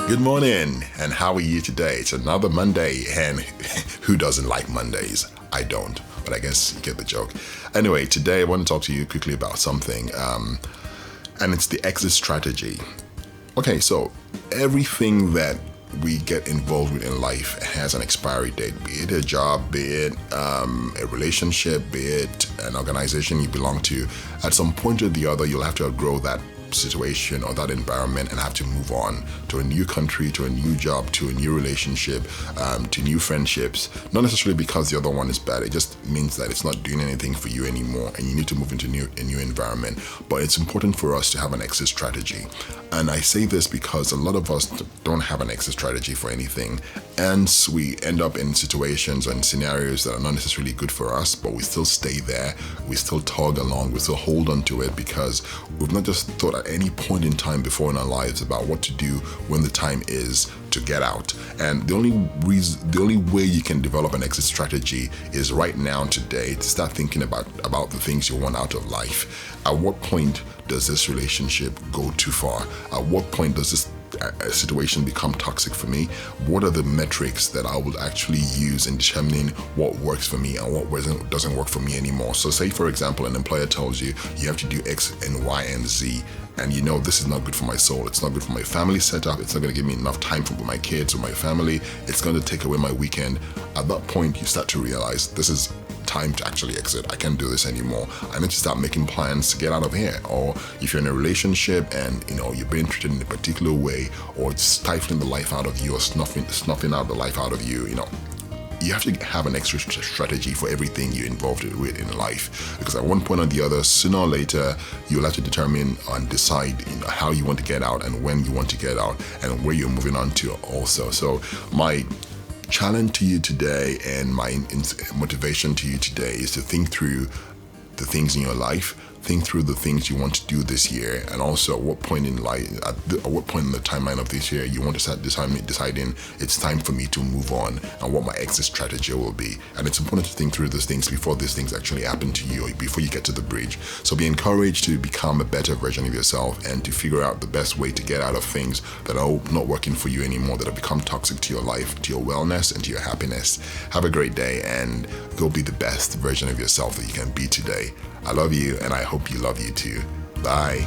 Good morning, and how are you today? It's another Monday, and who doesn't like Mondays? I don't, but I guess you get the joke. Anyway, today I want to talk to you quickly about something, and it's the exit strategy. Okay, so everything that we get involved with in life has an expiry date, be it a job, be it a relationship, be it an organization you belong to. At some point or the other, you'll have to outgrow that situation or that environment and have to move on to a new country, to a new job, to a new relationship, to new friendships. Not necessarily because the other one is bad, it just means that it's not doing anything for you anymore and you need to move into a new environment. But it's important for us to have an exit strategy. And I say this because a lot of us don't have an exit strategy for anything, and we end up in situations and scenarios that are not necessarily good for us, but we still stay there, we still tug along, we still hold on to it because we've not just thought at any point in time before in our lives about what to do when the time is to get out. And the only way you can develop an exit strategy is right now, today, to start thinking about the things you want out of life. At what point does this relationship go too far? At what point does this situation become toxic for me? What are the metrics that I will actually use in determining what works for me and what doesn't work for me anymore? So say, for example, an employer tells you you have to do X and Y and Z, and you know this is not good for my soul, it's not good for my family setup, it's not going to give me enough time for my kids or my family, it's going to take away my weekend. At that point, you start to realize this is time to actually exit. I can't do this anymore. I need to start making plans to get out of here. Or if you're in a relationship and you've been treated in a particular way, or it's stifling the life out of you, or snuffing out the life out of you, you have to have an extra strategy for everything you're involved with in life, because at one point or the other, sooner or later, you'll have to determine and decide how you want to get out and when you want to get out and where you're moving on to also. So my challenge to you today and my motivation to you today is to think through the things in your life, think through the things you want to do this year, and also at what point in life, at what point in the timeline of this year you want to start deciding it's time for me to move on and what my exit strategy will be. And it's important to think through those things before these things actually happen to you, or before you get to the bridge. So be encouraged to become a better version of yourself and to figure out the best way to get out of things that are not working for you anymore, that have become toxic to your life, to your wellness, and to your happiness. Have a great day and go be the best version of yourself that you can be today. I love you, and I hope you love you too. Bye.